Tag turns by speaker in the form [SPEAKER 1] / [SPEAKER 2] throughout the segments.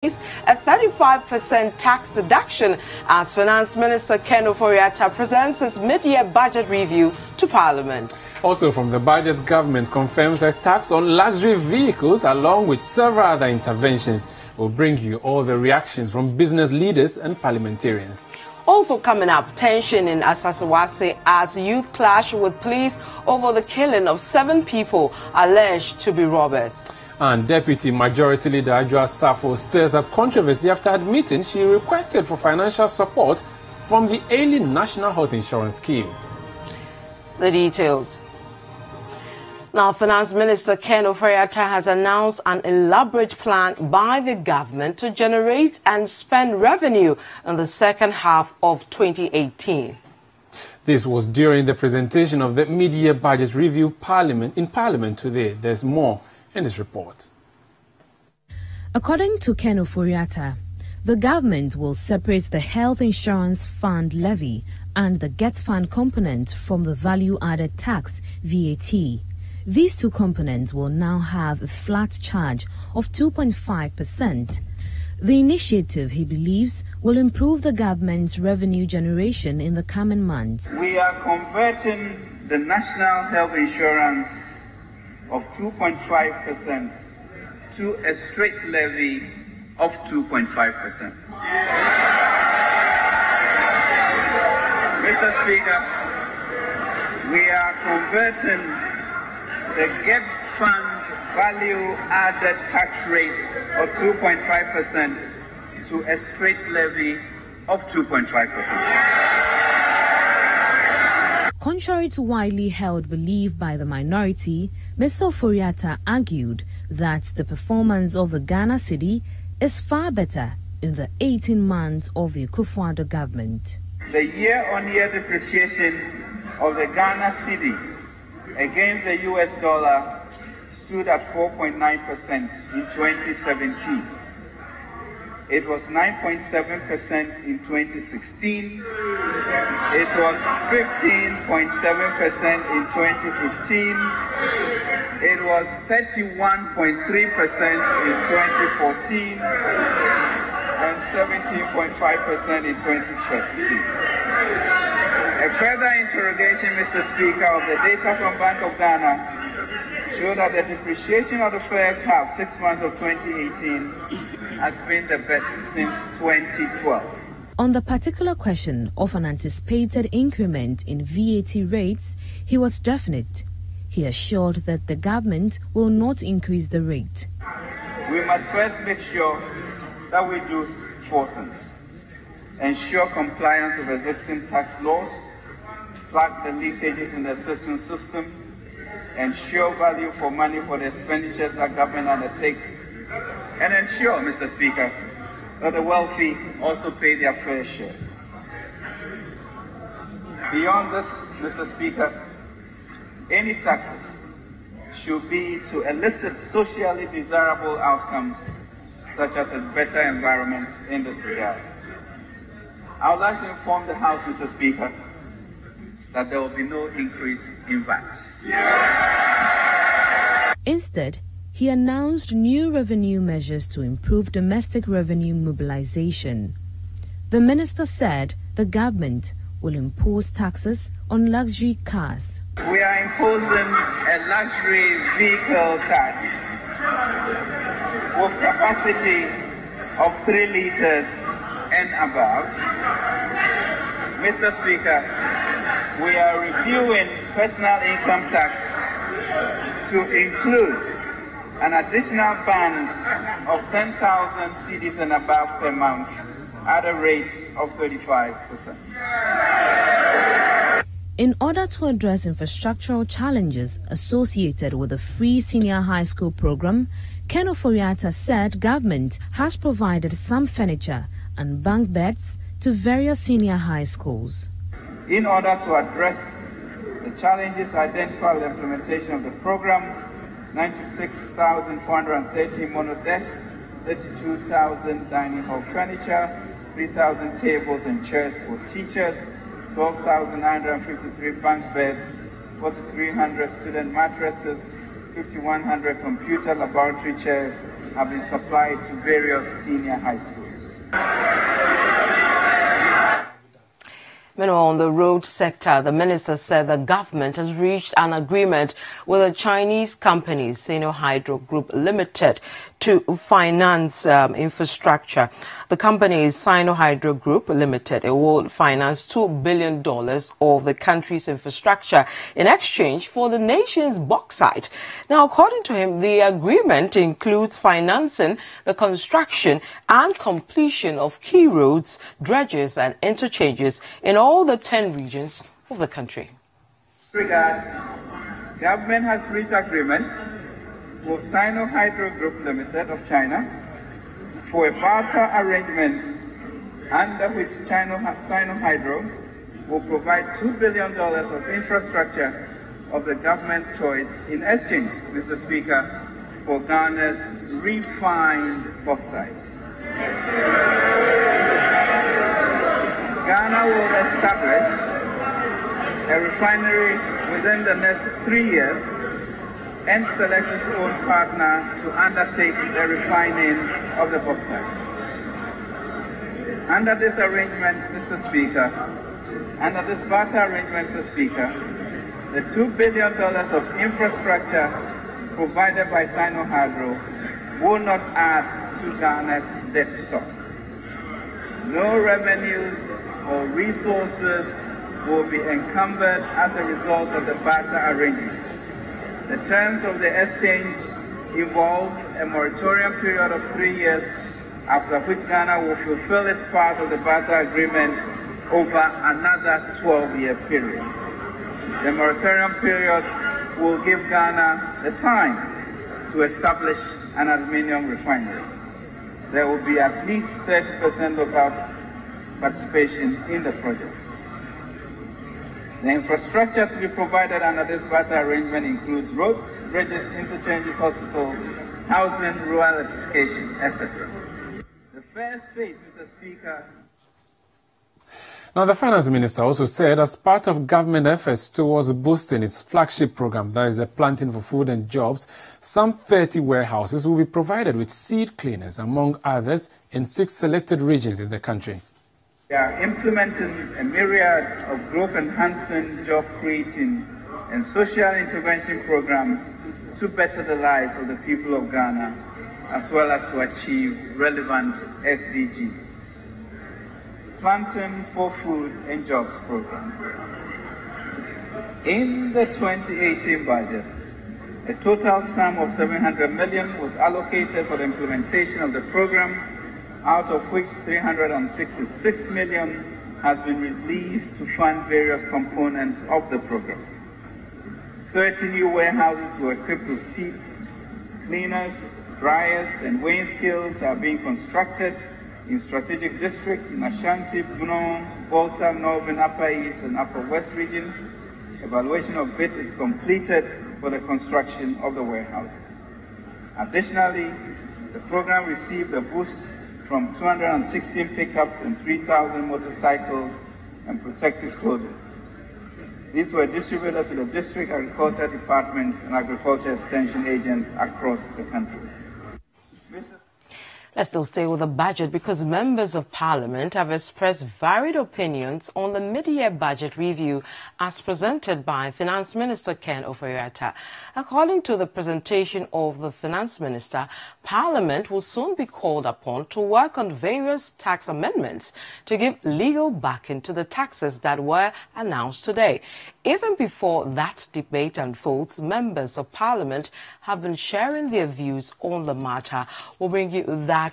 [SPEAKER 1] a 35% tax deduction as Finance Minister Ken Ofori-Atta presents his mid-year budget review to Parliament.
[SPEAKER 2] Also from the budget, government confirms a tax on luxury vehicles along with several other interventions. We'll bring you all the reactions from business leaders and parliamentarians.
[SPEAKER 1] Also coming up, tension in Asasewase as youth clash with police over the killing of 7 people alleged to be robbers.
[SPEAKER 2] And Deputy Majority Leader Adwoa Safo stirs up controversy after admitting she requested for financial support from the ailing National Health Insurance Scheme.
[SPEAKER 1] The details. Now, Finance Minister Ken Ofori-Atta has announced an elaborate plan by the government to generate and spend revenue in the second half of 2018.
[SPEAKER 2] This was during the presentation of the mid-year budget review in Parliament today. There's more in this report.
[SPEAKER 3] According to Ken Ofori-Atta, the government will separate the Health Insurance Fund levy and the Get Fund component from the Value-Added Tax, VAT. These two components will now have a flat charge of 2.5%. The initiative, he believes, will improve the government's revenue generation in the coming months.
[SPEAKER 4] We are converting the National Health Insurance of 2.5% to a straight levy of 2.5%. Mr. Speaker, we are converting the Get Fund value-added tax rate of 2.5% to a straight levy of 2.5%.
[SPEAKER 3] Contrary to widely held belief by the minority, Mr. Ofori-Atta argued that the performance of the Ghana Citi is far better in the 18 months of the Akufo-Addo government.
[SPEAKER 4] The year-on-year depreciation of the Ghana Citi against the US dollar stood at 4.9% in 2017. It was 9.7% in 2016. It was 15.7% in 2015. It was 31.3% in 2014 and 17.5% in 2015. A further interrogation, Mr. Speaker, of the data from Bank of Ghana showed that the depreciation of the first half, 6 months of 2018, has been the best since 2012.
[SPEAKER 3] On the particular question of an anticipated increment in VAT rates, he was definite. He assured that the government will not increase the rate.
[SPEAKER 4] We must first make sure that we do 4 things. Ensure compliance with existing tax laws, plug the leakages in the assistance system, ensure value for money for the expenditures that government undertakes, and ensure, Mr. Speaker, that the wealthy also pay their fair share. Beyond this, Mr. Speaker, any taxes should be to elicit socially desirable outcomes, such as a better environment in this regard. I would like to inform the House, Mr. Speaker, that there will be no increase in VAT.
[SPEAKER 3] Instead, he announced new revenue measures to improve domestic revenue mobilization. The minister said the government will impose taxes on luxury cars.
[SPEAKER 4] We are imposing a luxury vehicle tax with capacity of 3 liters and above. Mr. Speaker, we are reviewing personal income tax to include an additional band of 10,000 cedis and above per month at a rate of 35%.
[SPEAKER 3] In order to address infrastructural challenges associated with the free senior high school program, Ken Ofori-Atta said government has provided some furniture and bunk beds to various senior high schools.
[SPEAKER 4] In order to address the challenges identified with the implementation of the program, 96,430 monodesks, 32,000 dining hall furniture, 3,000 tables and chairs for teachers, 12,953 bunk beds, 4,300 student mattresses, 5,100 computer laboratory chairs have been supplied to various senior high schools.
[SPEAKER 1] Meanwhile, on the road sector, the minister said the government has reached an agreement with a Chinese company, Sinohydro Group Limited, to finance infrastructure. The company is Sinohydro Group Limited. It will finance $2 billion of the country's infrastructure in exchange for the nation's bauxite. Now, according to him, the agreement includes financing the construction and completion of key roads, dredges and interchanges in all the 10 regions of the country.
[SPEAKER 4] Regard, government has reached agreement with Sinohydro Group Limited of China for a barter arrangement under which Sinohydro will provide $2 billion of infrastructure of the government's choice in exchange, Mr. Speaker, for Ghana's refined bauxite. Ghana will establish a refinery within the next 3 years and select its own partner to undertake the refining of the bauxite. Under this arrangement, Mr. Speaker, under this barter arrangement, Mr. Speaker, the $2 billion of infrastructure provided by Sinohydro will not add to Ghana's debt stock. No revenues or resources will be encumbered as a result of the barter arrangement. The terms of the exchange involve a moratorium period of 3 years, after which Ghana will fulfill its part of the barter agreement over another 12-year period. The moratorium period will give Ghana the time to establish an aluminium refinery. There will be at least 30% local participation in the projects. The infrastructure to be provided under this barter arrangement includes roads, bridges, interchanges, hospitals, housing, rural electrification, etc. The first phase, Mr. Speaker.
[SPEAKER 2] Now, the finance minister also said as part of government efforts towards boosting its flagship program, that is a planting for food and jobs, some 30 warehouses will be provided with seed cleaners, among others, in 6 selected regions in the country.
[SPEAKER 4] We are implementing a myriad of growth-enhancing, job-creating, and social intervention programs to better the lives of the people of Ghana, as well as to achieve relevant SDGs. Planting for Food and Jobs program. In the 2018 budget, a total sum of $700 million was allocated for the implementation of the program, out of which $366 million has been released to fund various components of the program. 30 new warehouses were equipped with seed cleaners, dryers, and weighing scales are being constructed in strategic districts in Ashanti, Bunon, Volta, Northern, Upper East, and Upper West regions. Evaluation of bid is completed for the construction of the warehouses. Additionally, the program received a boost from 216 pickups and 3,000 motorcycles and protective clothing. These were distributed to the district agriculture departments and agriculture extension agents across the country.
[SPEAKER 1] Let's still stay with the budget because members of parliament have expressed varied opinions on the mid-year budget review as presented by Finance Minister Ken Ofori-Atta. According to the presentation of the Finance Minister, Parliament will soon be called upon to work on various tax amendments to give legal backing to the taxes that were announced today. Even before that debate unfolds, members of Parliament have been sharing their views on the matter. We'll bring you that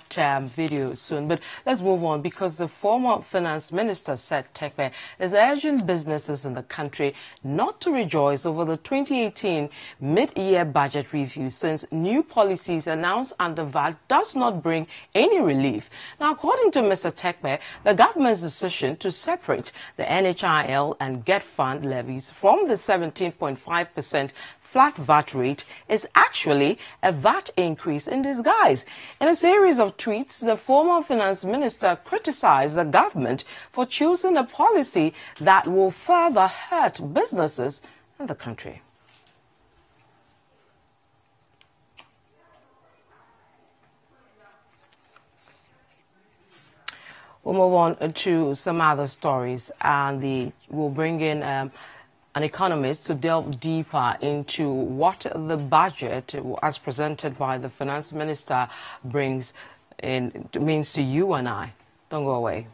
[SPEAKER 1] video soon. But let's move on because the former Finance Minister, Citi Tekpe, is urging businesses in the country not to rejoice over the 2018 mid-year budget review since new policies announced under VAT does not bring any relief. Now, according to Mr. Tekpe, the government's decision to separate the NHIL and GET Fund levies from the 17.5% flat VAT rate is actually a VAT increase in disguise. In a series of tweets, the former finance minister criticized the government for choosing a policy that will further hurt businesses in the country. We'll move on to some other stories, and we'll bring in an economist to delve deeper into what the budget, as presented by the finance minister, means to you and I. Don't go away.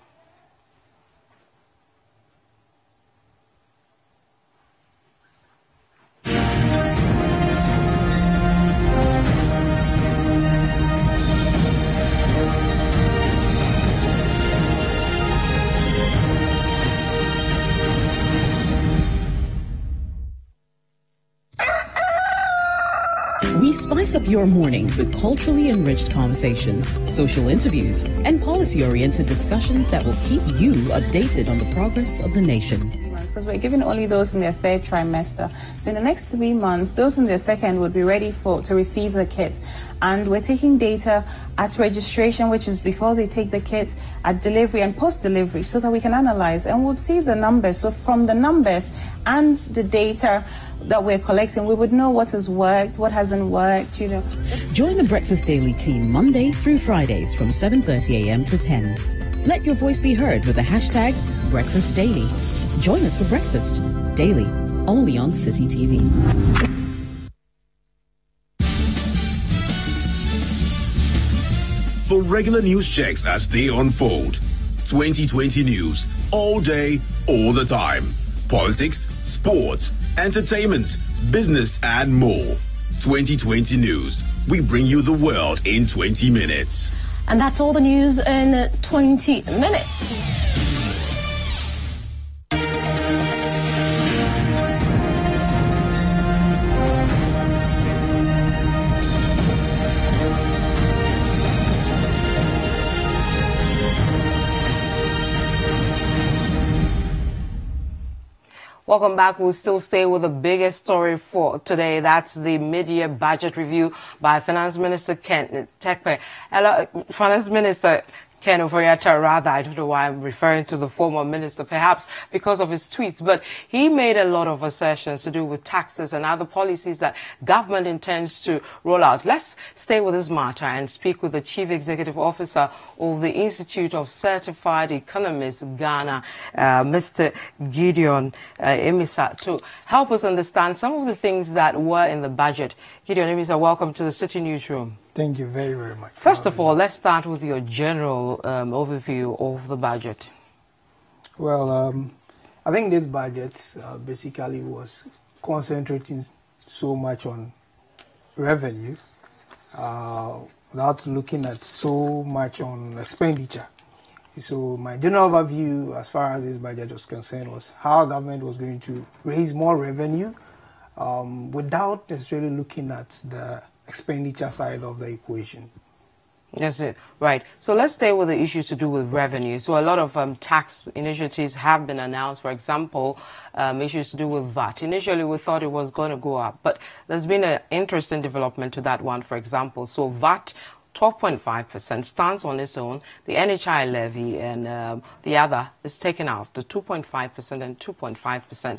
[SPEAKER 5] We spice up your mornings with culturally enriched conversations, social interviews, and policy-oriented discussions that will keep you updated on the progress of the nation.
[SPEAKER 6] Because we're giving only those in their third trimester. So in the next 3 months, those in their second would be ready to receive the kits. And we're taking data at registration, which is before they take the kits, at delivery and post-delivery, so that we can analyze and we'll see the numbers. So from the numbers and the data that we're collecting, we would know what has worked, what hasn't worked, you know.
[SPEAKER 5] Join the Breakfast Daily team Monday through Fridays from 7:30 a.m. to 10. Let your voice be heard with the hashtag Breakfast Daily. Join us for breakfast daily, only on Citi TV.
[SPEAKER 7] For regular news checks as they unfold, 2020 news all day, all the time. Politics, sports, entertainment, business, and more. 2020 news. We bring you the world in 20 minutes.
[SPEAKER 8] And that's all the news in 20 minutes.
[SPEAKER 1] Welcome back. We'll still stay with the biggest story for today. That's the mid-year budget review by Finance Minister Ken Tekpe. Hello, Finance Minister Ken Ofori-Atta, rather. I don't know why I'm referring to the former minister, perhaps because of his tweets, but he made a lot of assertions to do with taxes and other policies that government intends to roll out. Let's stay with this matter and speak with the Chief Executive Officer of the Institute of Certified Economists, Ghana, Mr. Gideon Emisa, to help us understand some of the things that were in the budget. Gideon Emisa, welcome to the Citi Newsroom.
[SPEAKER 9] Thank you very, very much.
[SPEAKER 1] First of all, let's start with your general overview of the budget.
[SPEAKER 9] Well, I think this budget basically was concentrating so much on revenue without looking at so much on expenditure. So my general overview as far as this budget was concerned was how government was going to raise more revenue without necessarily looking at the expenditure side of the equation.
[SPEAKER 1] Yes, right. So let's stay with the issues to do with revenue. So a lot of tax initiatives have been announced. For example, issues to do with VAT. Initially, we thought it was going to go up, but there's been an interesting development to that one, for example. So VAT, 12.5% stands on its own. The NHI levy and the other is taken out, the 2.5% and 2.5%.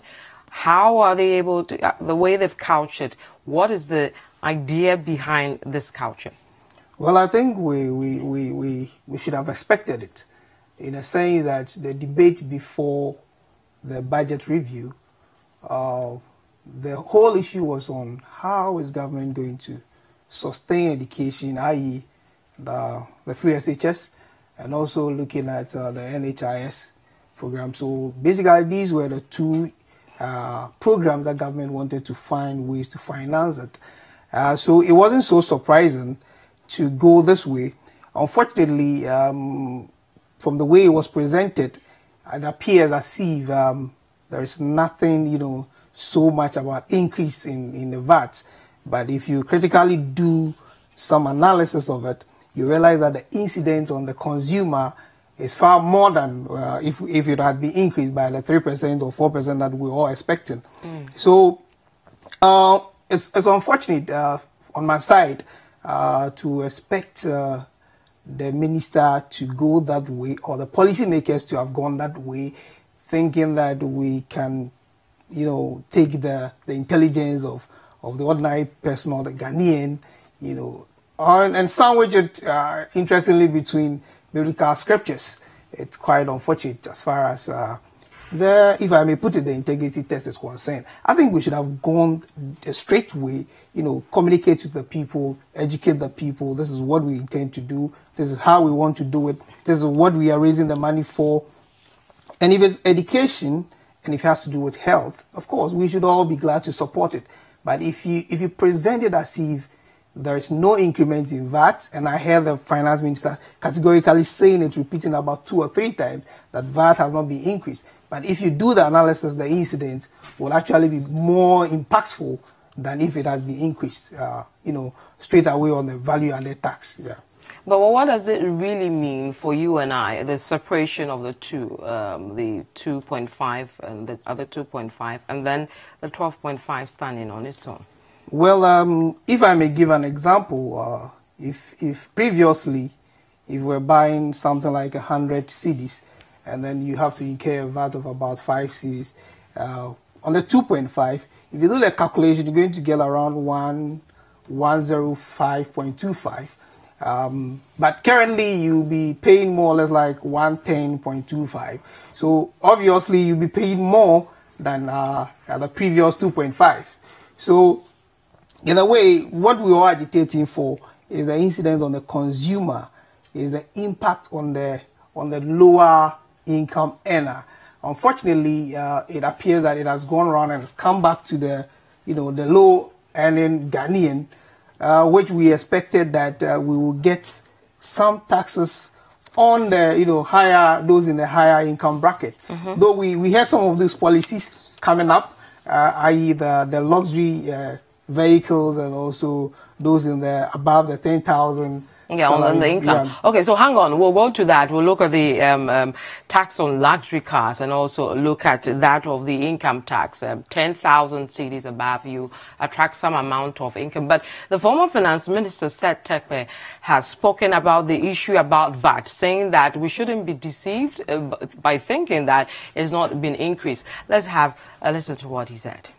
[SPEAKER 1] How are they able to, the way they've couched it, what is the idea behind this culture?
[SPEAKER 9] Well, I think we should have expected it, in a sense that the debate before the budget review, the whole issue was on how is government going to sustain education, i.e. the free SHS, and also looking at the NHIS program. So basically these were the two programs that government wanted to find ways to finance it. So it wasn't so surprising to go this way. Unfortunately, from the way it was presented, it appears as if there is nothing, so much about increase in the VAT. But if you critically do some analysis of it, you realize that the incidence on the consumer is far more than if it had been increased by the 3% or 4% that we were all expecting. So it's unfortunate on my side to expect the minister to go that way, or the policymakers to have gone that way, thinking that we can, take the intelligence of the ordinary person or the Ghanaian, and sandwich it, interestingly, between biblical scriptures. it's quite unfortunate as far as if I may put it, the integrity test is concerned. I think we should have gone a straight way, communicate with the people, educate the people. This is what we intend to do. This is how we want to do it. This is what we are raising the money for. And if it's education and if it has to do with health, of course, we should all be glad to support it. But if you present it as if there is no increment in VAT, and I heard the finance minister categorically saying it, repeating about 2 or 3 times, that VAT has not been increased. But if you do the analysis, the incident will actually be more impactful than if it had been increased, straight away on the value added tax. Yeah.
[SPEAKER 1] But what does it really mean for you and I, the separation of the two, the 2.5 and the other 2.5, and then the 12.5 standing on its own?
[SPEAKER 9] Well, if I may give an example, if previously, if we're buying something like 100 cedis, and then you have to incur a VAT of about 5 cedis, on the 2.5, if you do the calculation, you're going to get around 105.25. But currently, you'll be paying more or less like 110.25. So obviously, you'll be paying more than the previous 2.5. So in a way, what we are agitating for is the incidence on the consumer, is the impact on the lower income earner. Unfortunately, it appears that it has gone around and has come back to the low earning Ghanaian, which we expected that we will get some taxes on the higher, those in the higher income bracket. Mm-hmm. Though we have some of these policies coming up, i.e. the luxury vehicles and also those in the above the 10,000.
[SPEAKER 1] Yeah, on the income. Yeah. Okay, so hang on. We'll go to that. We'll look at the tax on luxury cars and also look at that of the income tax. 10,000 cedis above, you attract some amount of income. But the former finance minister, Seth Terkper, has spoken about the issue about VAT, saying that we shouldn't be deceived by thinking that it's not been increased. Let's have a listen to what he said.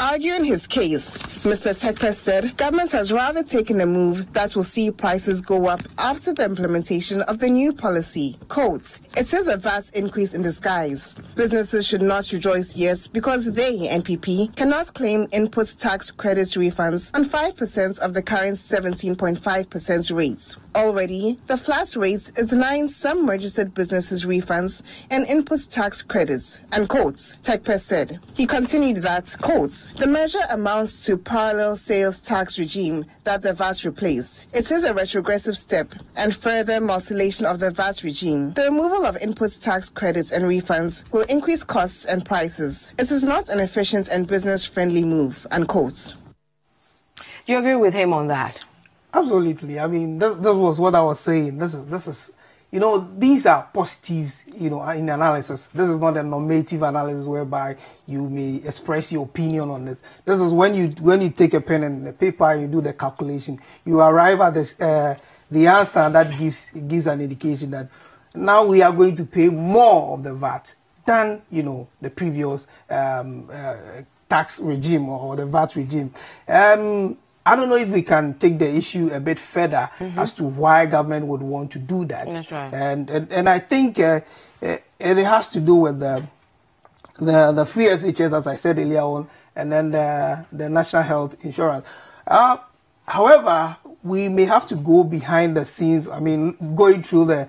[SPEAKER 10] Arguing his case, Mr. Terkper said government has rather taken a move that will see prices go up after the implementation of the new policy. Quote, "It is a vast increase in disguise. Businesses should not rejoice yet because they, NPP, cannot claim input tax credits refunds on 5% of the current 17.5% rates. Already, the flat rate is denying some registered businesses refunds and input tax credits." Unquote. Terkper said. He continued that, quote, "The measure amounts to parallel sales tax regime that the VAT replaced. It is a retrogressive step and further mutilation of the VAT regime. The removal of input tax credits and refunds will increase costs and prices. It is not an efficient and business-friendly move." Unquote.
[SPEAKER 1] Do you agree with him on that?
[SPEAKER 9] Absolutely. I mean, that was what I was saying. This is, these are positives, in analysis. This is not a normative analysis whereby you may express your opinion on it. This is when you take a pen and a paper and you do the calculation, you arrive at this, the answer that gives an indication that now we are going to pay more of the VAT than, the previous tax regime or the VAT regime. I don't know if we can take the issue a bit further as to why government would want to do that.
[SPEAKER 1] That's right.
[SPEAKER 9] And I think it has to do with the free SHS, as I said earlier on, and then the national health insurance. However, we may have to go behind the scenes. I mean, going through the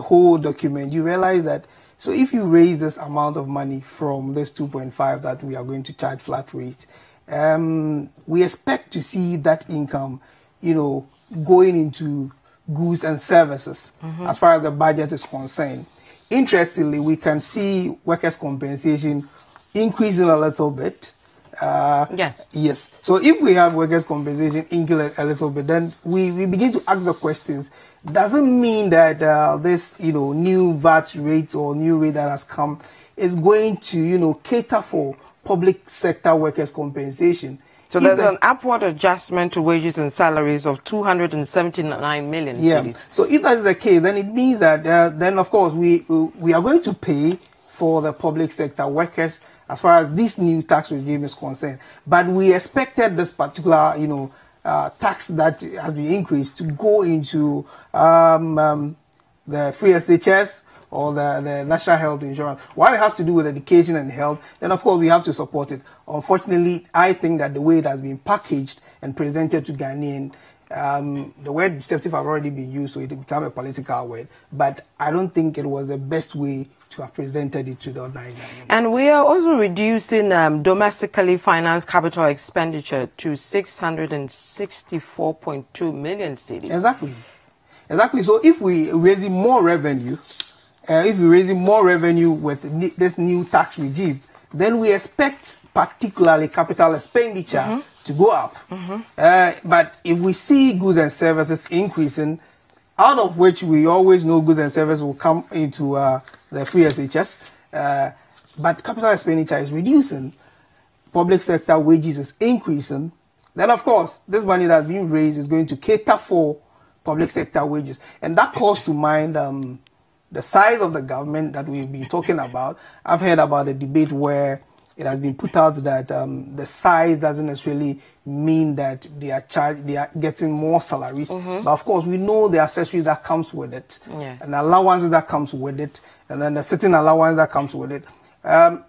[SPEAKER 9] whole document, you realize that. So if you raise this amount of money from this 2.5 that we are going to charge flat rate, we expect to see that income, going into goods and services as far as the budget is concerned. Interestingly, we can see workers' compensation increasing a little bit.
[SPEAKER 1] Yes.
[SPEAKER 9] Yes. So if we have workers' compensation increase a little bit, then we begin to ask the questions. Doesn't mean that this, new VAT rate or new rate that has come is going to, cater for public sector workers' compensation.
[SPEAKER 1] So there's an upward adjustment to wages and salaries of 279 million.
[SPEAKER 9] Yeah.
[SPEAKER 1] Cities.
[SPEAKER 9] So if that is the case, then it means that then of course we are going to pay for the public sector workers as far as this new tax regime is concerned. But we expected this particular tax that has been increased to go into the free SHS or the national health insurance. While it has to do with education and health, then of course we have to support it. Unfortunately, I think that the way it has been packaged and presented to Ghanaian, the word deceptive has already been used, so it became a political word. But I don't think it was the best way to have presented it to the ordinary Ghanaian.
[SPEAKER 1] And we are also reducing domestically financed capital expenditure to 664.2 million cedis.
[SPEAKER 9] Exactly. Exactly. So if we raise more revenue, with this new tax regime, then we expect particularly capital expenditure to go up. But if we see goods and services increasing, out of which we always know goods and services will come into the free SHS, but capital expenditure is reducing, public sector wages is increasing, then of course this money that's being raised is going to cater for public sector wages. And that calls to mind the size of the government that we've been talking about. I've heard about a debate where it has been put out that the size doesn't necessarily mean that they are getting more salaries. But of course, we know the accessories that comes with it, and the allowances that comes with it, and then the certain allowance that comes with it.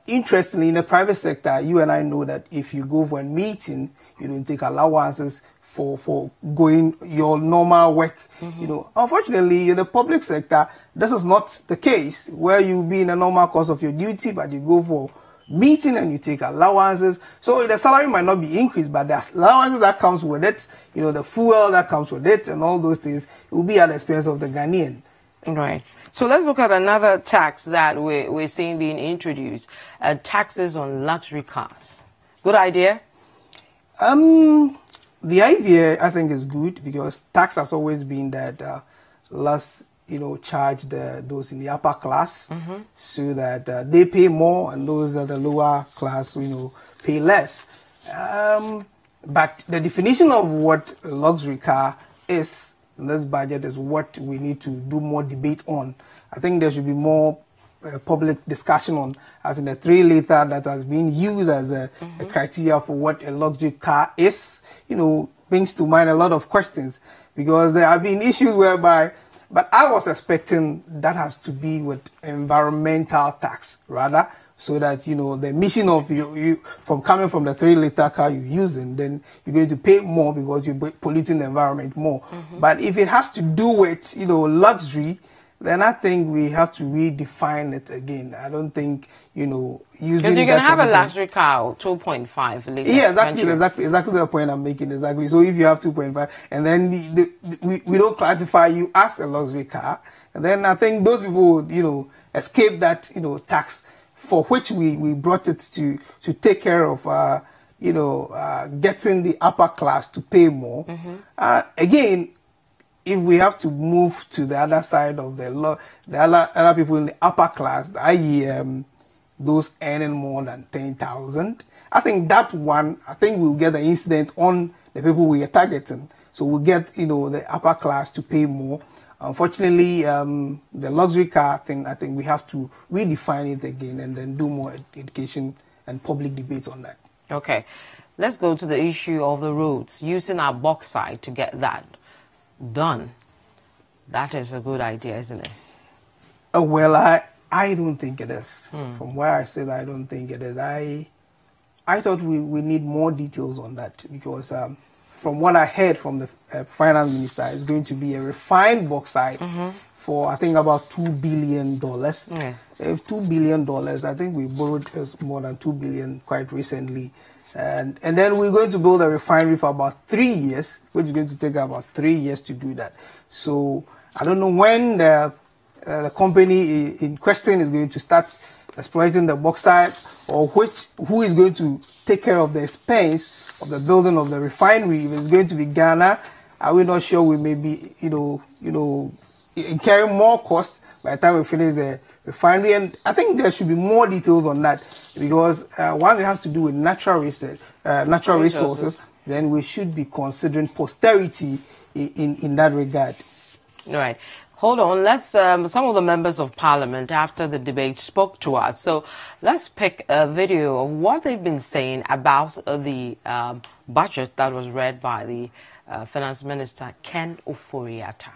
[SPEAKER 9] Interestingly, in the private sector, you and I know that if you go for a meeting, you don't take allowances for going your normal work. You know, unfortunately, in the public sector, this is not the case, where you be in a normal course of your duty, but you go for meeting and you take allowances. So the salary might not be increased, but the allowances that comes with it, you know, the fuel that comes with it and all those things, it will be at the expense of the Ghanaian.
[SPEAKER 1] Right. So let's look at another tax that we're seeing being introduced, taxes on luxury cars. Good idea?
[SPEAKER 9] The idea, I think, is good, because tax has always been that let's, you know, charge those in the upper class so that they pay more, and those at the lower class, you know, pay less. But the definition of what a luxury car is in this budget is what we need to do more debate on. I think there should be more public discussion on, as in the 3-liter that has been used as a criteria for what a luxury car is, you know, brings to mind a lot of questions, because there have been issues whereby, but I was expecting that has to be with environmental tax rather, so that, you know, the emission of you from coming from the 3-liter car you're using, then you're going to pay more because you're polluting the environment more. But if it has to do with, you know, luxury, then I think we have to redefine it again. I don't think, you know, using. Because
[SPEAKER 1] you can have a luxury car, 2.5 liters.
[SPEAKER 9] Yeah, exactly the point I'm making. Exactly. So if you have 2.5, and then we don't classify you as a luxury car, and then I think those people would, you know, escape that, you know, tax for which we brought it to take care of, you know, getting the upper class to pay more. Again, if we have to move to the other side of the law, the other people in the upper class, i.e., those earning more than 10,000, I think that one, I think we'll get the incident on the people we are targeting. So we'll get, you know, the upper class to pay more. Unfortunately, the luxury car thing, I think we have to redefine it again and then do more education and public debates on that.
[SPEAKER 1] Okay. Let's go to the issue of the roads, using our bauxite to get that done. That is a good idea, isn't it?
[SPEAKER 9] Well, I don't think it is. From where I said I don't think it is. I thought we need more details on that, because from what I heard from the finance minister, it's going to be a refined bauxite for, I think, about $2 billion. If $2 billion, I think we borrowed more than $2 billion quite recently. And then we're going to build a refinery for about 3 years, which is going to take about 3 years to do that. So I don't know when the company in question is going to start exploiting the bauxite, or who is going to take care of the expense of the building of the refinery. If it's going to be Ghana, are we not sure we may be, you know, incurring more costs by the time we finish the refinery? And I think there should be more details on that, because once it has to do with natural resources, then we should be considering posterity in that regard.
[SPEAKER 1] Right. Hold on, let's, some of the members of parliament after the debate spoke to us. So let's pick a video of what they've been saying about the budget that was read by the Finance Minister, Ken Ofori-Atta.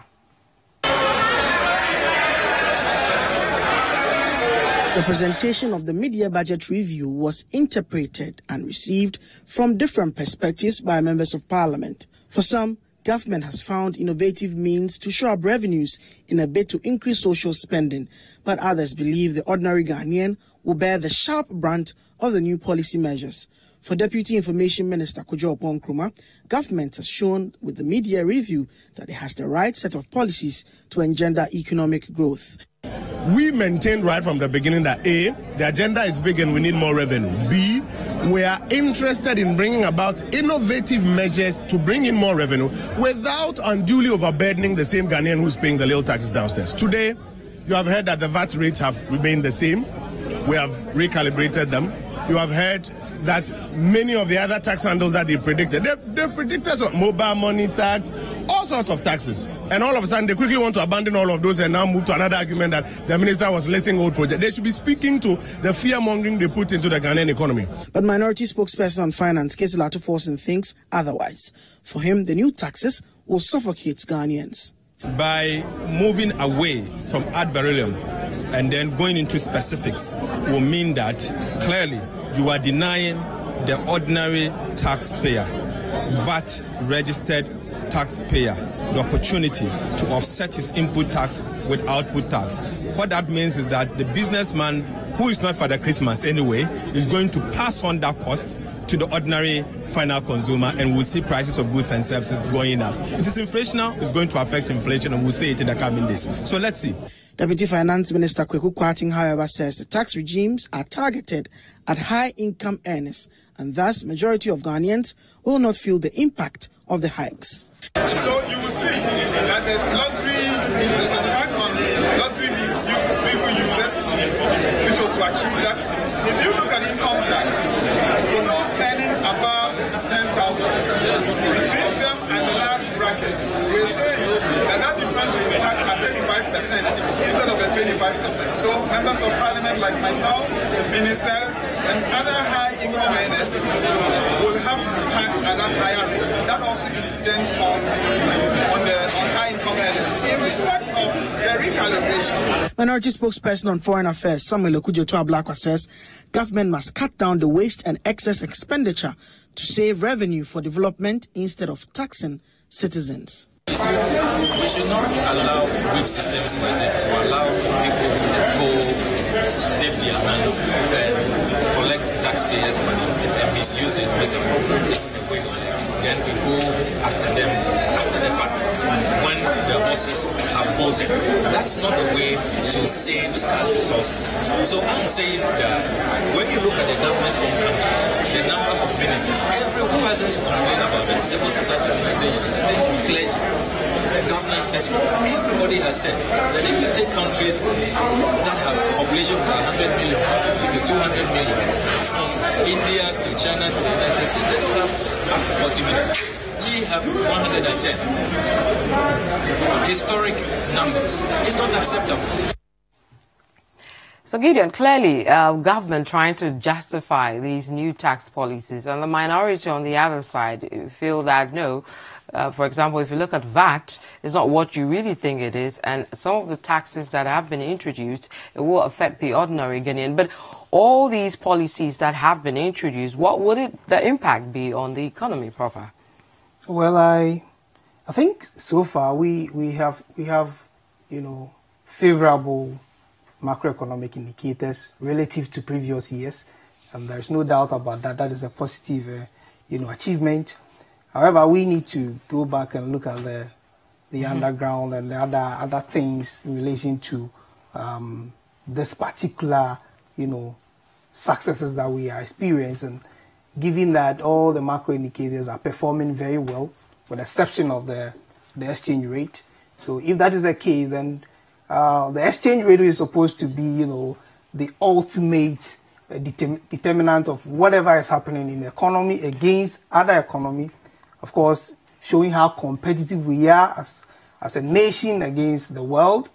[SPEAKER 11] The presentation of the mid-year budget review was interpreted and received from different perspectives by members of parliament. For some, government has found innovative means to shore up revenues in a bid to increase social spending, but others believe the ordinary Ghanaian will bear the sharp brunt of the new policy measures. For Deputy Information Minister Kojo Oppong-Nkrumah, government has shown with the mid-year review that it has the right set of policies to engender economic growth.
[SPEAKER 12] We maintained right from the beginning that A, the agenda is big and we need more revenue. B, we are interested in bringing about innovative measures to bring in more revenue without unduly overburdening the same Ghanaian who's paying the little taxes downstairs. Today, you have heard that the VAT rates have remained the same. We have recalibrated them. You have heard that many of the other tax handles that they predicted, they've predicted some mobile money tax, all sorts of taxes. And all of a sudden, they quickly want to abandon all of those and now move to another argument that the minister was listing old projects. They should be speaking to the fear-mongering they put into the Ghanaian economy. But minority spokesperson on finance, Kesi Latuforsen, thinks otherwise. For him, the new taxes will suffocate Ghanaians. By moving away from ad valorem and then going into specifics will mean that clearly you are denying the ordinary taxpayer, VAT registered taxpayer, the opportunity to offset his input tax with output tax. What that means is that the businessman, who is not Father Christmas anyway, is going to pass on that cost to the ordinary final consumer, and we'll see prices of goods and services going up. It is inflationary, it's going to affect inflation, and we'll see it in the coming days. So let's see. Deputy Finance Minister Kweku Kwarteng, however, says the tax regimes are targeted at high-income earners, and thus majority of Ghanaians will not feel the impact of the hikes. So you will see that there's a tax on lottery vehicle users, which was to achieve that. If you look at income tax, for those earning above 10,000, between them and the last bracket, they say that difference will be taxed at 35% instead of the 25%. So members of parliament like myself, ministers, and other high-income earners will have to be taxed at that higher rate. That also incidents on high-income earners in respect of the recalibration. Minority spokesperson on foreign affairs, Samuel Okujeto-Ablakwa, says government must cut down the waste and excess expenditure to save revenue for development instead of taxing citizens.
[SPEAKER 13] We should not allow weak systems to exist, to allow for people to go dip their hands and collect taxpayers' money and misuse it, misappropriate it away. Then we go after them after the fact when the horses have bolted. That's not the way to save scarce resources. So I'm saying that when you look at the government's own cabinet, the number of ministers, everyone has to complain about the civil society organizations, clergy, governance experts. Everybody has said that if you take countries that have population of 100 million, 150 to 200 million, from India to China to the United States, they don't have up to 40 minutes. We have 110. Historic numbers. It's not acceptable.
[SPEAKER 1] So Gideon, clearly government trying to justify these new tax policies, and the minority on the other side feel that no, for example, if you look at VAT, it's not what you really think it is, and some of the taxes that have been introduced, it will affect the ordinary Ghanaian. But all these policies that have been introduced, what would the impact be on the economy proper?
[SPEAKER 9] Well, I think so far we have favorable macroeconomic indicators relative to previous years, and there's no doubt about that. That is a positive, achievement. However, we need to go back and look at the underground and the other things in relation to this particular, successes that we are experiencing. Given that all the macro indicators are performing very well, with the exception of the exchange rate. So if that is the case, then the exchange rate is supposed to be, the ultimate determinant of whatever is happening in the economy against other economy. Of course, showing how competitive we are as as a nation against the world.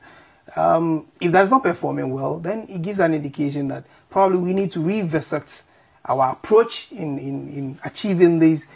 [SPEAKER 9] If that's not performing well, then it gives an indication that probably we need to revisit our approach in achieving these.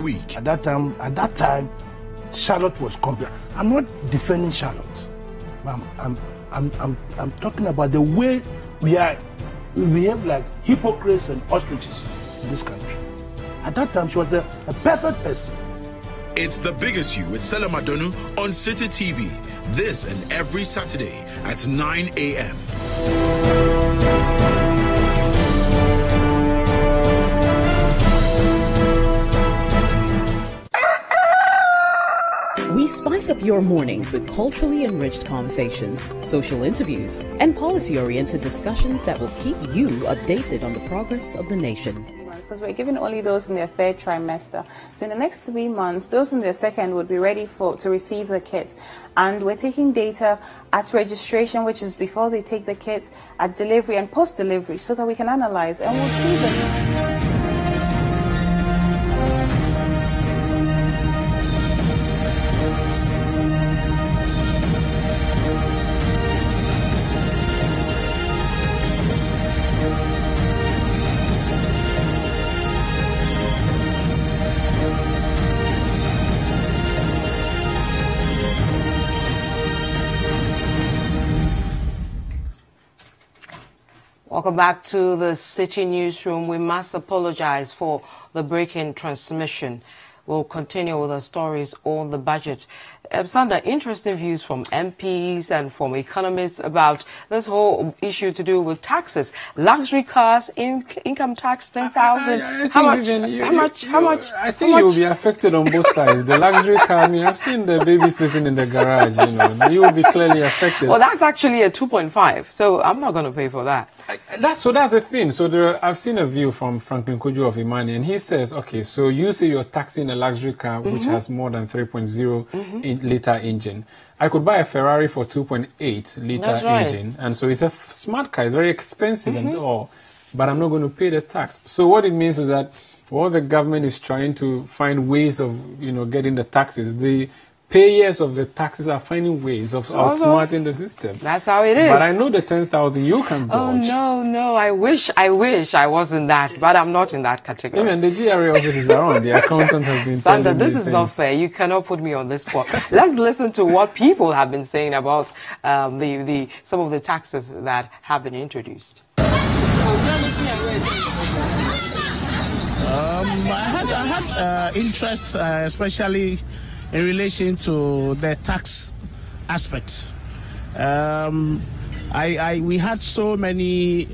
[SPEAKER 14] Week. At that time, Charlotte was complete. I'm not defending Charlotte. I'm I'm talking about the way we behave like hypocrites and ostriches in this country. At that time, she was a perfect person.
[SPEAKER 7] It's The Big Issue with Stella Madonu on Citi TV. This and every Saturday at 9 a.m.
[SPEAKER 5] We spice up your mornings with culturally enriched conversations, social interviews, and policy-oriented discussions that will keep you updated on the progress of the nation.
[SPEAKER 6] Because we're giving only those in their third trimester. So in the next 3 months, those in their second would be ready to receive the kits. And we're taking data at registration, which is before they take the kits, at delivery and post-delivery, so that we can analyze and we'll see the...
[SPEAKER 1] Welcome back to the Citi Newsroom. We must apologize for the break-in transmission. We'll continue with the stories on the budget. Sandra, interesting views from MPs and from economists about this whole issue to do with taxes. Luxury cars, income tax, 10,000. How much?
[SPEAKER 2] I think you'll be affected on both sides. The luxury car, I mean, I've seen the baby sitting in the garage, you know. You will be clearly affected.
[SPEAKER 1] Well, that's actually a 2.5, so I'm not going to pay for that.
[SPEAKER 2] That's the thing. So I've seen a view from Franklin Kujo of Imani, and he says, okay, so you say you're taxing a luxury car which has more than 3.0 liter engine. I could buy a Ferrari for 2.8 liter engine, and so it's a smart car. It's very expensive and all, but I'm not going to pay the tax. So what it means is that while the government is trying to find ways of, you know, getting the taxes, the payers of the taxes are finding ways of outsmarting the system.
[SPEAKER 1] That's how it is.
[SPEAKER 2] But I know the 10,000 you can dodge.
[SPEAKER 1] Oh, no. I wish I wasn't that, but I'm not in that category.
[SPEAKER 2] Even the GRA office is around. The accountant has been telling
[SPEAKER 1] Sandra,
[SPEAKER 2] me
[SPEAKER 1] this is not fair. You cannot put me on this spot. Let's listen to what people have been saying about some of the taxes that have been introduced.
[SPEAKER 15] I had interest, especially in relation to the tax aspect. We had so many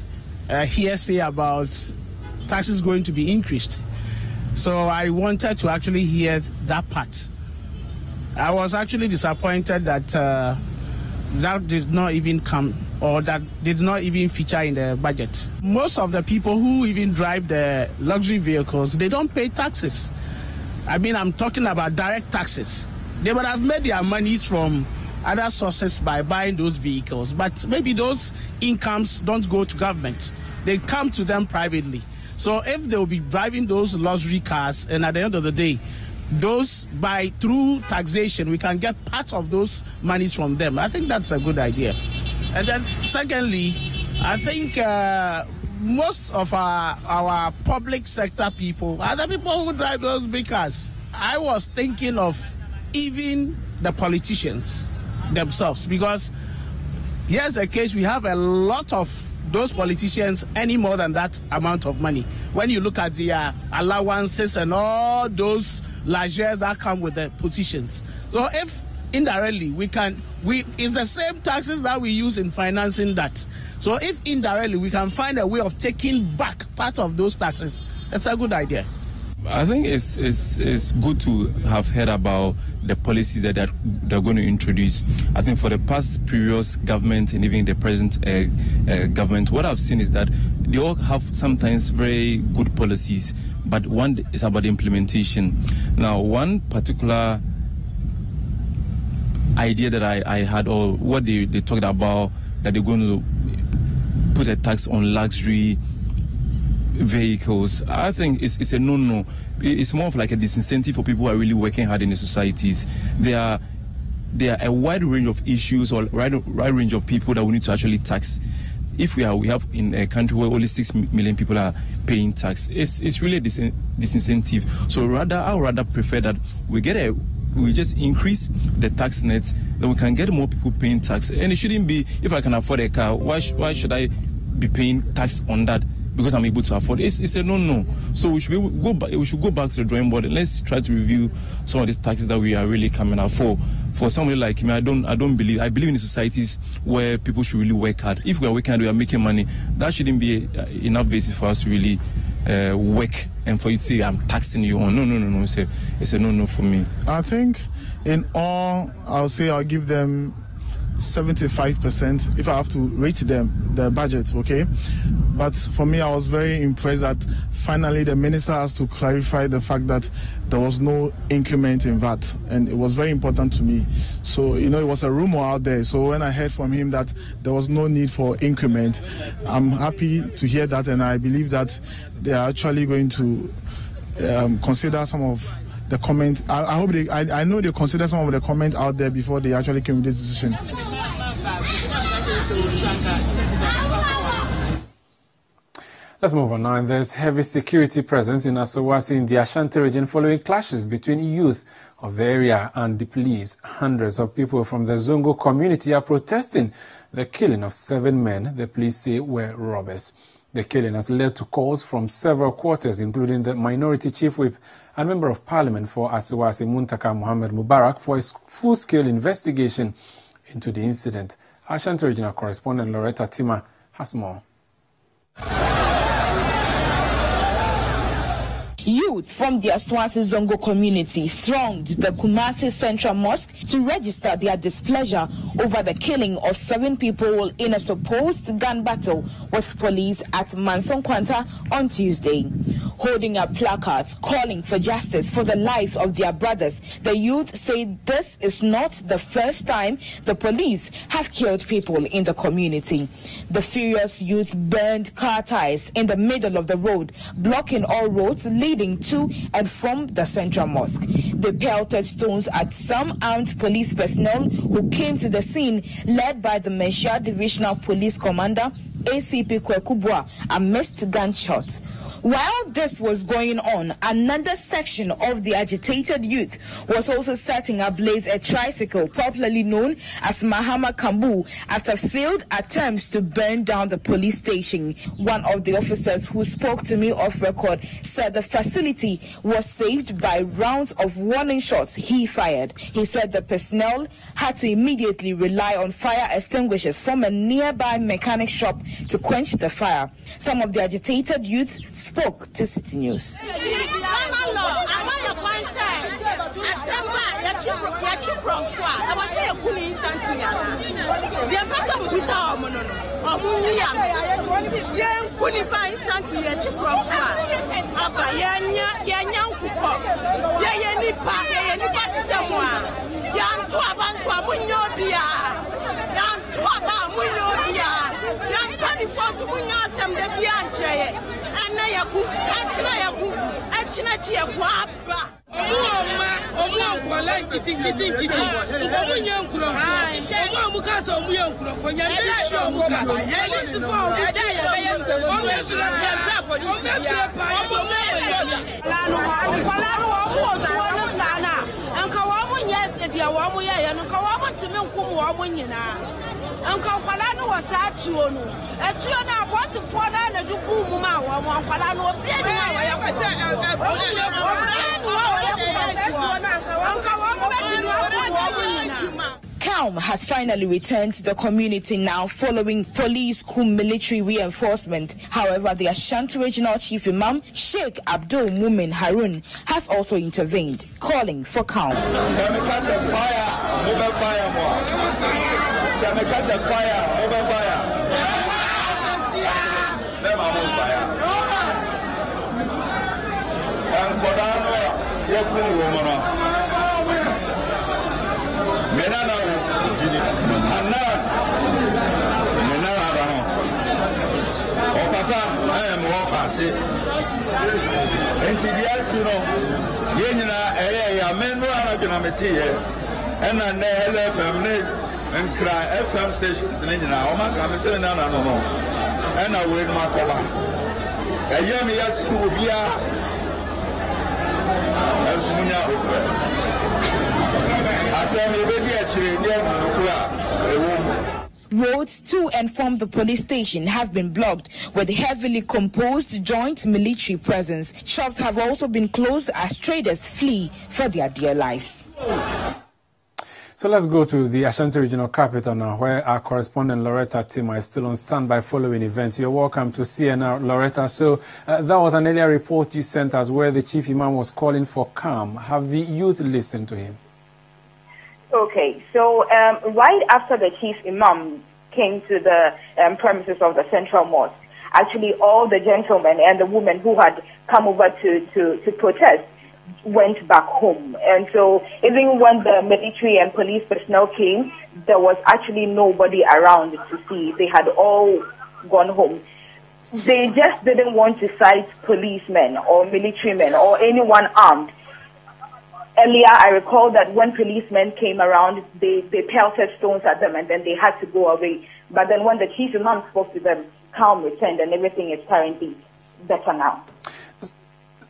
[SPEAKER 15] hearsay about taxes going to be increased. So I wanted to actually hear that part. I was actually disappointed that that did not even come, or that did not even feature in the budget. Most of the people who even drive the luxury vehicles, they don't pay taxes. I mean, I'm talking about direct taxes. They would have made their monies from other sources by buying those vehicles, but maybe those incomes don't go to government. They come to them privately. So if they will be driving those luxury cars, and at the end of the day, through taxation, we can get part of those monies from them. I think that's a good idea. And then secondly, I think most of our public sector people are the people who drive those big cars. I was thinking of even the politicians themselves, because here's the case: we have a lot of those politicians earning more than that amount of money. When you look at their allowances and all those largesse that come with the positions. So if indirectly it's the same taxes that we use in financing that. So if indirectly we can find a way of taking back part of those taxes, that's a good idea.
[SPEAKER 16] I think it's good to have heard about the policies that they're going to introduce. I think for the past previous government and even the present government, what I've seen is that they all have sometimes very good policies, but one is about the implementation. Now, one particular idea that I had, or what they talked about, that they're going to put a tax on luxury vehicles, I think it's a no-no. It's more of like a disincentive for people who are really working hard in the societies. There are a wide range of issues, or wide range of people that we need to actually tax. If we have in a country where only 6 million people are paying tax, it's really a disincentive. So I would rather prefer that we get a we just increase the tax net, then we can get more people paying tax. And it shouldn't be, if I can afford a car, why should I be paying tax on that? Because I'm able to afford it. It's a no. So we should go back to the drawing board and let's try to review some of these taxes that we are really coming out for. For somebody like me, I believe in the societies where people should really work hard. If we are working hard, we are making money. That shouldn't be enough basis for us to really work and for you to say I'm taxing you on. No. It's a no for me.
[SPEAKER 15] I think in all, I'll give them 75% if I have to rate them the budget, okay? But for me, I was very impressed that finally the minister has to clarify the fact that there was no increment in VAT, and it was very important to me. So, it was a rumor out there. So when I heard from him that there was no need for increment, I'm happy to hear that, and I believe that they are actually going to consider some of the comments. I know they consider some of the comments out there before they actually came with this decision.
[SPEAKER 2] Let's move on now. And there's heavy security presence in Asawasi in the Ashanti region following clashes between youth of the area and the police. Hundreds of people from the Zongo community are protesting the killing of 7 men the police say were robbers. The killing has led to calls from several quarters, including the minority chief whip and member of parliament for Asawasi, Muntaka Muhammad Mubarak, for a full-scale investigation into the incident. Ashanti regional correspondent Loretta Tima has more.
[SPEAKER 17] Youth from the Asawasi Zongo community thronged the Kumasi Central Mosque to register their displeasure over the killing of 7 people in a supposed gun battle with police at Manson Kwanta on Tuesday. Holding up placards calling for justice for the lives of their brothers, the youth say this is not the first time the police have killed people in the community. The furious youth burned car tires in the middle of the road, blocking all roads leading to and from the Central Mosque. They pelted stones at some armed police personnel who came to the scene, led by the Mesha Divisional Police Commander ACP Kwekubwa, amidst gunshots. While this was going on, another section of the agitated youth was also setting ablaze a tricycle popularly known as Mahama Kambu after failed attempts to burn down the police station. One of the officers who spoke to me off record said the facility was saved by rounds of warning shots he fired. He said the personnel had to immediately rely on fire extinguishers from a nearby mechanic shop to quench the fire. Some of the agitated youth spoke to Citi News. Calm has finally returned to the community now following police coup military reinforcement. However, the Ashanti Regional Chief Imam Sheikh Abdul Mumin Harun has also intervened, calling for calm.
[SPEAKER 18] FM stations in India. I'm saying no. And I wait my cola. A young yes, who will be a Munya over.
[SPEAKER 17] Roads to and from the police station have been blocked with heavily composed joint military presence. Shops have also been closed as traders flee for their dear lives.
[SPEAKER 2] So let's go to the Ashanti Regional Capital now, where our correspondent Loretta Tima is still on standby following events. You're welcome to CNR, Loretta. So that was an earlier report you sent us where the chief imam was calling for calm. Have the youth listened to him?
[SPEAKER 19] Okay, so right after the chief imam came to the premises of the central mosque, actually all the gentlemen and the women who had come over to protest went back home. And so even when the military and police personnel came, there was actually nobody around to see. They had all gone home. They just didn't want to cite policemen or military men or anyone armed. Earlier, I recall that when policemen came around, they pelted stones at them and then they had to go away. But then when the chief imam spoke to them, calm returned and everything is currently better now.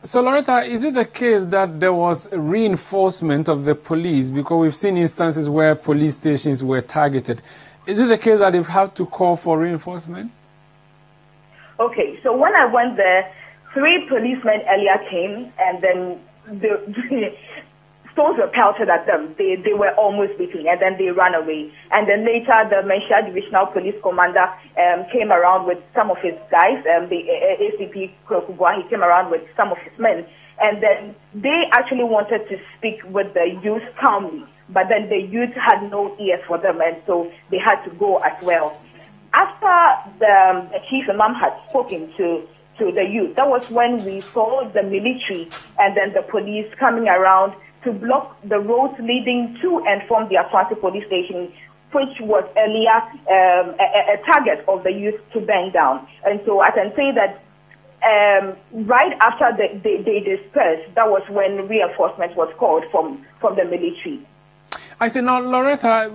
[SPEAKER 2] So, Loretta, is it the case that there was reinforcement of the police? Because we've seen instances where police stations were targeted. Is it the case that they've had to call for reinforcement?
[SPEAKER 19] Okay, so when I went there, 3 policemen earlier came and then the stones were pelted at them. They were almost beating and then they ran away. And then later the Menchia Divisional Police Commander came around with some of his guys, the ACP Krokubwa, he came around with some of his men. And then they actually wanted to speak with the youth calmly, but then the youth had no ears for them and so they had to go as well. After the chief imam had spoken to the youth, that was when we saw the military and then the police coming around to block the roads leading to and from the Ashanti police station, which was earlier a target of the youth to burn down. And so I can say that right after they dispersed, that was when reinforcement was called from the military.
[SPEAKER 2] I say now, Loretta,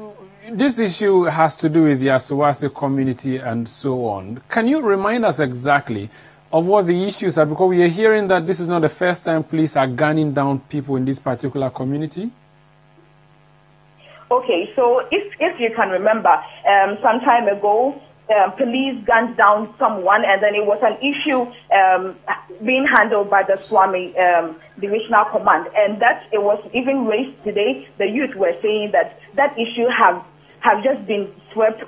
[SPEAKER 2] this issue has to do with the Asawase community and so on. Can you remind us exactly of what the issues are? Because we are hearing that this is not the first time police are gunning down people in this particular community. Okay, so if you can remember, some time ago, police gunned down someone, and then it was an issue being handled by the Swami Divisional Command, and that it was even raised today. The youth were saying that that issue have just been swept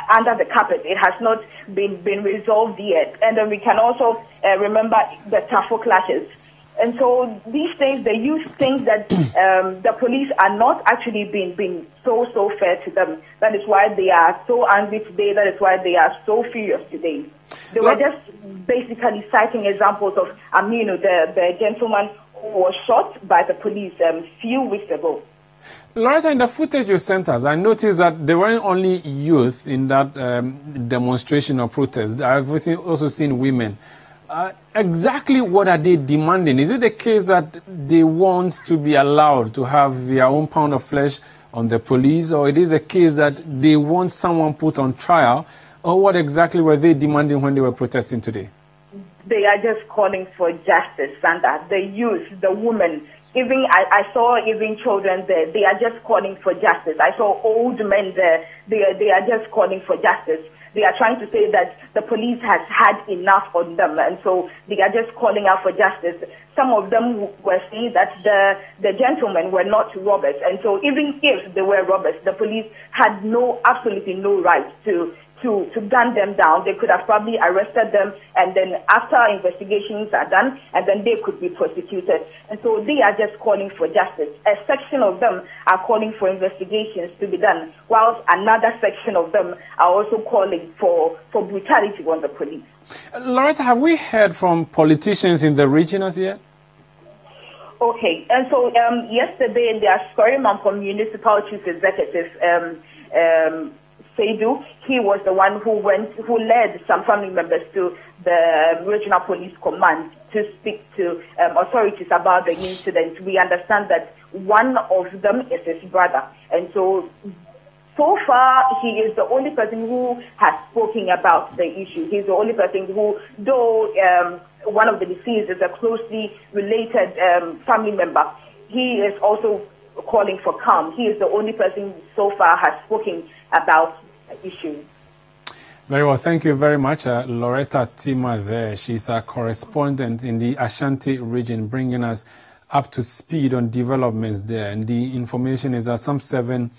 [SPEAKER 2] under the carpet. It has not been resolved yet. And then we can also remember the Tafo clashes. And so these things, the youth think that the police are not actually being so fair to them. That is why they are so angry today. That is why they are so furious today. They were just basically citing examples of Aminu, the gentleman who was shot by the police a few weeks ago. Loretta, in the footage you sent us, I noticed that there weren't only youth in that demonstration or protest. I've also seen women. Exactly what are they demanding? Is it the case that they want to be allowed to have their own pound of flesh on the police, or it is a case that they want someone put on trial, or what exactly were they demanding when they were protesting today?
[SPEAKER 19] They are just calling for justice, Sandra. The youth, the women, even I saw even children there. They are just calling for justice. I saw old men there. They are just calling for justice. They are trying to say that the police has had enough on them, and so they are just calling out for justice. Some of them were saying that the gentlemen were not robbers, and so even if they were robbers, the police had absolutely no right to gun them down. They could have probably arrested them, and then after investigations are done, and then they could be prosecuted. And so they are just calling for justice. A section of them are calling for investigations to be done, whilst another section of them are also calling for brutality on the police.
[SPEAKER 2] Loretta, have we heard from politicians in the region as yet?
[SPEAKER 19] Okay, and so yesterday the Ascoriman Municipal Chief Executive, Seidu, he was the one who led some family members to the Regional Police Command to speak to authorities about the incident. We understand that one of them is his brother, and so far he is the only person who has spoken about the issue. He's the only person who, though one of the deceased is a closely related family member, he is also calling for calm. He is the only person so far has spoken about the issue.
[SPEAKER 2] Very well. Thank you very much, Loretta Tima there. She's a correspondent in the Ashanti region, bringing us up to speed on developments there. And the information is that some 7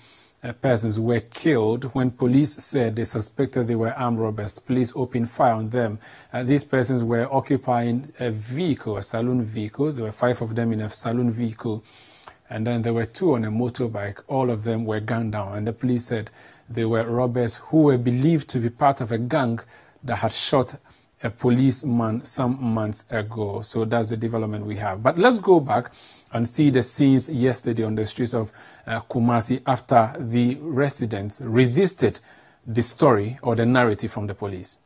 [SPEAKER 2] persons were killed when police said they suspected they were armed robbers. Police opened fire on them. These persons were occupying a vehicle, a saloon vehicle. There were 5 of them in a saloon vehicle. And then there were 2 on a motorbike. All of them were gunned down. And the police said they were robbers who were believed to be part of a gang that had shot a policeman some months ago. So that's the development we have. But let's go back and see the scenes yesterday on the streets of Kumasi after the residents resisted the story or the narrative from the police.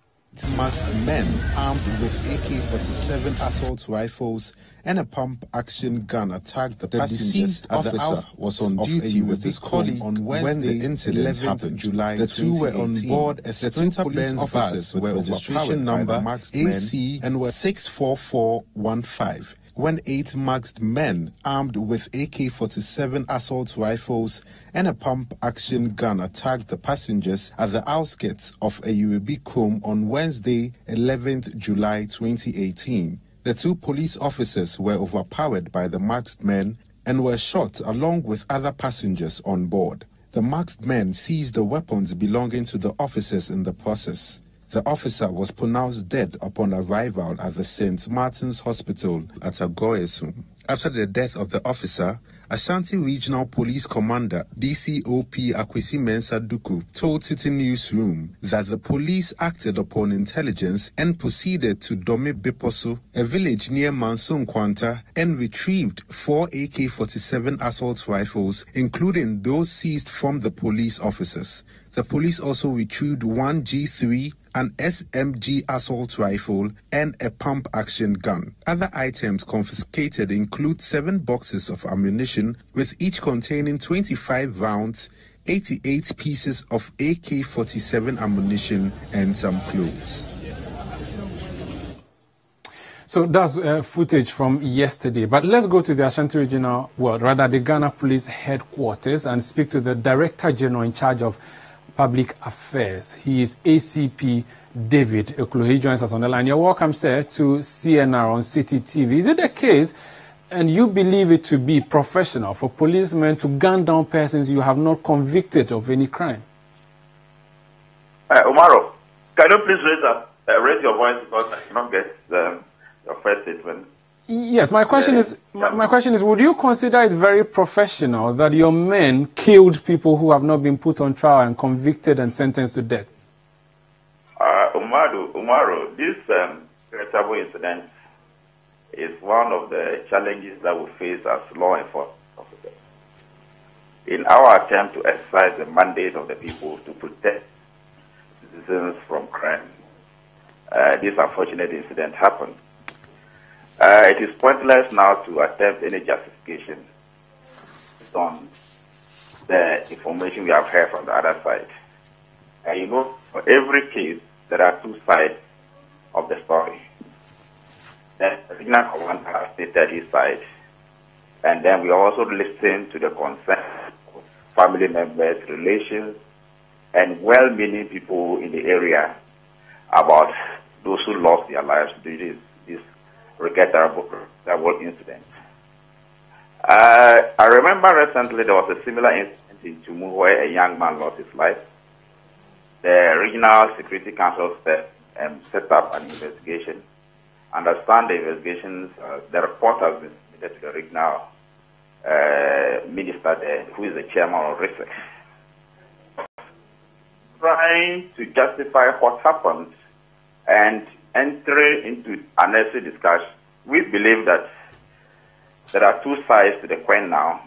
[SPEAKER 20] Masked men armed with AK-47 assault rifles and a pump-action gun attacked the deceased officer was on duty with his colleague on Wednesday, the incident happened. July the 2 were on board a Sprinter Benz bus with registration number AC and were 64415. When 8 masked men armed with AK-47 assault rifles and a pump-action gun attacked the passengers at the outskirts of Ayuebi Krom on Wednesday, 11th July 2018. The 2 police officers were overpowered by the masked men and were shot along with other passengers on board. The masked men seized the weapons belonging to the officers in the process. The officer was pronounced dead upon arrival at the St. Martin's Hospital at Agoyesum. After the death of the officer, Ashanti Regional Police Commander DCOP Akwesi Mensah Duku told Citi Newsroom that the police acted upon intelligence and proceeded to Dome Biposo, a village near Mansun Kwanta, and retrieved 4 AK-47 assault rifles, including those seized from the police officers. The police also retrieved 1 G3, an SMG assault rifle, and a pump-action gun. Other items confiscated include 7 boxes of ammunition, with each containing 25 rounds, 88 pieces of AK-47 ammunition, and some clothes.
[SPEAKER 2] So that's footage from yesterday. But let's go to the Ashanti Regional, the Ghana Police Headquarters and speak to the Director General in charge of Public Affairs. He is ACP David Ekulu. He joins us on the line. You're welcome, sir, to CNR on Citi TV. Is it the case, and you believe it to be professional, for policemen to gun down persons you have not convicted of any crime?
[SPEAKER 21] Omaro, can you please raise your voice because I cannot get your first statement?
[SPEAKER 2] Yes, my question is, would you consider it very professional that your men killed people who have not been put on trial and convicted and sentenced to death?
[SPEAKER 21] Umaro, this regrettable incident is one of the challenges that we face as law enforcement officers. In our attempt to exercise the mandate of the people to protect citizens from crime, this unfortunate incident happened. It is pointless now to attempt any justification on the information we have heard from the other side. And you know, for every case, there are 2 sides of the story. The regional commander has stated his side, and then we also listen to the concern of family members, relations, and well-meaning people in the area about those who lost their lives due to this regrettable incident. I remember recently there was a similar incident in Tumu where a young man lost his life. The Regional Security Council set up an investigation. Understand the investigations, the report has been submitted to the regional minister there, who is the chairman of RISEC. Trying to justify what happened and entering into unnecessary discussion. We believe that there are 2 sides to the coin now,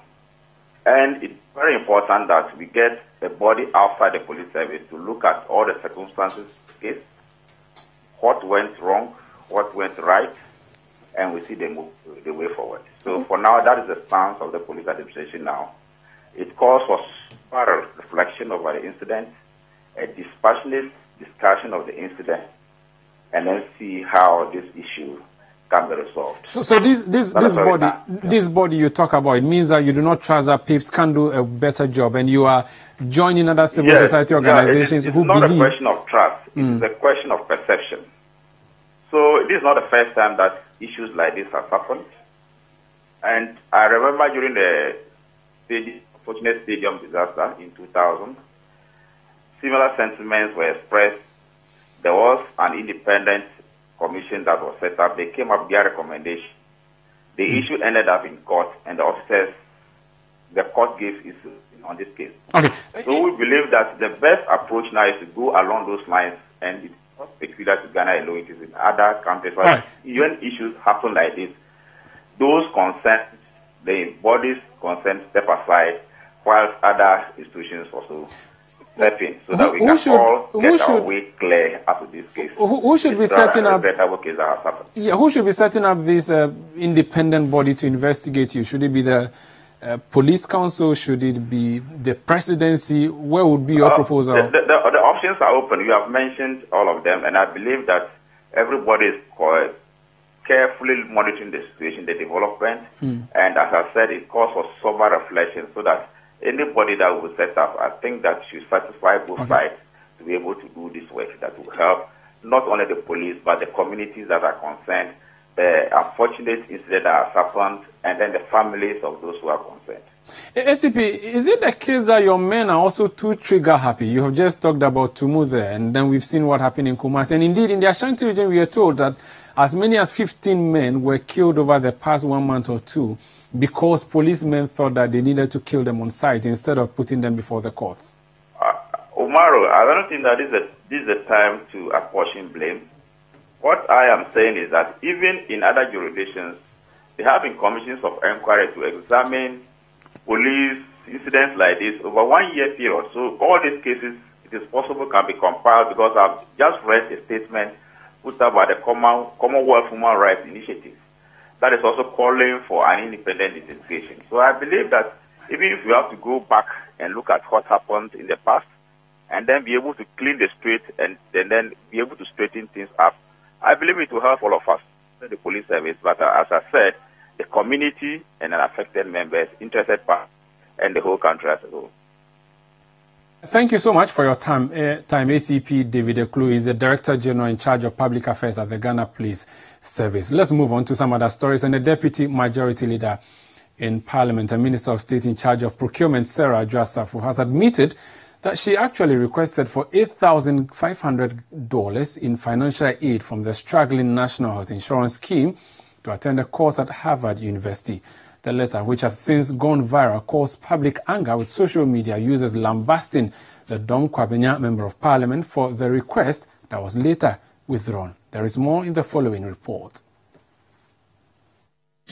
[SPEAKER 21] and it's very important that we get the body outside the police service to look at all the circumstances of the case, what went wrong, what went right, and we see the way forward. So for now, that is the stance of the police administration now. It calls for thorough reflection over the incident, a dispassionate discussion of the incident, and then see how this issue can be resolved.
[SPEAKER 2] So this body you talk about, it means that you do not trust that PIPs can do a better job, and you are joining other civil society organizations who believe.
[SPEAKER 21] It's not a question of trust. It's a question of perception. So this is not the first time that issues like this have happened. And I remember during the unfortunate stadium disaster in 2000, similar sentiments were expressed. There was an independent commission that was set up. They came up with their recommendation. The issue ended up in court, and the officers, the court gave issue on this case.
[SPEAKER 2] Okay.
[SPEAKER 21] So we believe that the best approach now is to go along those lines, and it's not peculiar to Ghana alone, it is in other countries. Right. When issues happen like this, those concerned, the bodies concerned, step aside, whilst other institutions also step in, so that we can all get our way clear after this case.
[SPEAKER 2] Who should be setting up? Who should be setting up this independent body to investigate you? Should it be the police council? Should it be the presidency? Where would be your proposal?
[SPEAKER 21] The options are open. You have mentioned all of them, and I believe that everybody is carefully monitoring the situation, the development, and as I said, it calls for sober reflection, so that anybody that will set up, I think that should satisfy both sides to be able to do this work that will help not only the police but the communities that are concerned, the unfortunate incident that has happened, and then the families of those who are concerned.
[SPEAKER 2] SCP, is it the case that your men are also too trigger happy? You have just talked about Tumu there, and then we've seen what happened in Kumasi. And indeed, in the Ashanti region, we are told that as many as 15 men were killed over the past 1 month or two because policemen thought that they needed to kill them on site instead of putting them before the courts.
[SPEAKER 21] Umaru, I don't think that this is the time to apportion blame. What I am saying is that even in other jurisdictions, they have been commissions of inquiry to examine police incidents like this over 1 year period. So all these cases, it is possible, can be compiled, because I've just read a statement put up by the Commonwealth Human Rights Initiative that is also calling for an independent investigation. So I believe that even if you have to go back and look at what happened in the past and then be able to clean the street and then be able to straighten things up, I believe it will help all of us, the police service, but as I said, the community and the affected members, interested parties, and the whole country as a whole.
[SPEAKER 2] Thank you so much for your time. ACP David Eklu is the Director General in charge of Public Affairs at the Ghana Police Service. Let's move on to some other stories. And the Deputy Majority Leader in Parliament and Minister of State in charge of Procurement, Sarah Adwoa-Safo, has admitted that she actually requested for $8,500 in financial aid from the struggling National Health Insurance Scheme to attend a course at Harvard University. The letter, which has since gone viral, caused public anger, with social media users lambasting the Dong Kwabenya Member of Parliament for the request that was later withdrawn. There is more in the following report.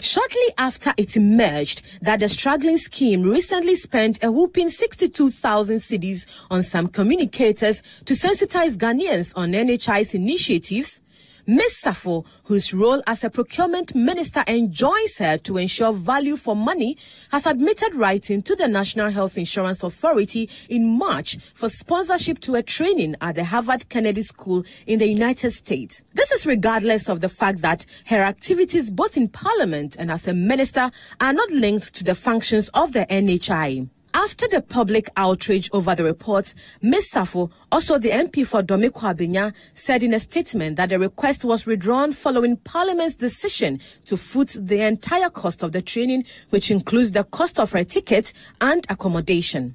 [SPEAKER 3] Shortly after it emerged that the struggling scheme recently spent a whopping 62,000 cedis on some communicators to sensitize Ghanaians on NHI's initiatives, Ms. Safo, whose role as a procurement minister enjoins her to ensure value for money, has admitted writing to the National Health Insurance Authority in March for sponsorship to a training at the Harvard Kennedy School in the United States. This is regardless of the fact that her activities both in Parliament and as a minister are not linked to the functions of the NHI. After the public outrage over the report, Ms. Safo, also the MP for Dome Kwabenya, said in a statement that the request was withdrawn following Parliament's decision to foot the entire cost of the training, which includes the cost of her ticket and accommodation.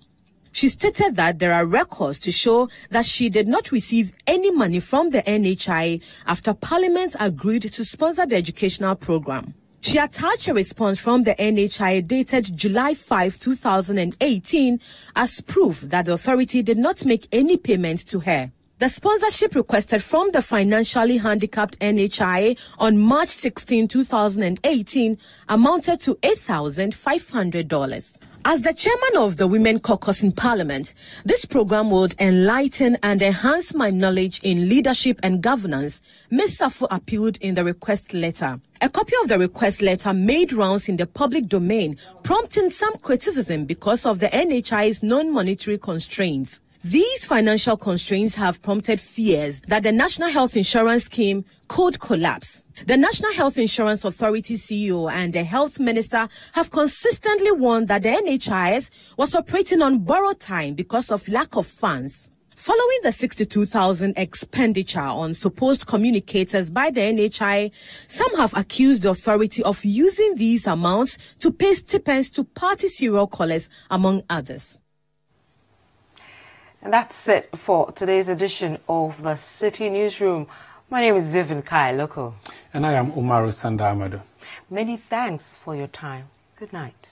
[SPEAKER 3] She stated that there are records to show that she did not receive any money from the NHI after Parliament agreed to sponsor the educational program. She attached a response from the NHI dated July 5, 2018 as proof that the authority did not make any payment to her. The sponsorship requested from the financially handicapped NHI on March 16, 2018 amounted to $8,500. As the chairman of the Women Caucus in Parliament, this program would enlighten and enhance my knowledge in leadership and governance, Ms. Safo appealed in the request letter. A copy of the request letter made rounds in the public domain, prompting some criticism because of the NHI's non-monetary constraints. These financial constraints have prompted fears that the National Health Insurance Scheme could collapse. The National Health Insurance Authority CEO and the Health Minister have consistently warned that the NHIS was operating on borrowed time because of lack of funds. Following the 62,000 expenditure on supposed communicators by the NHI, some have accused the authority of using these amounts to pay stipends to party serial callers, among others.
[SPEAKER 1] And that's it for today's edition of the Citi Newsroom. My name is Vivian Kai Loko.
[SPEAKER 2] And I am Umaru Sanda Amadu.
[SPEAKER 1] Many thanks for your time. Good night.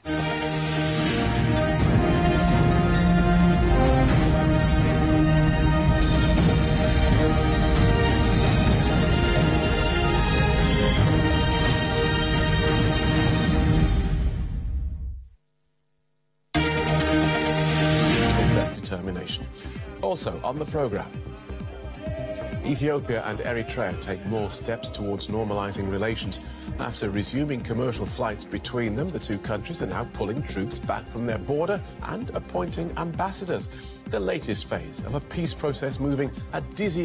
[SPEAKER 4] Self-determination. Also on the programme, Ethiopia and Eritrea take more steps towards normalising relations. After resuming commercial flights between them, the two countries are now pulling troops back from their border and appointing ambassadors. The latest phase of a peace process moving at dizzy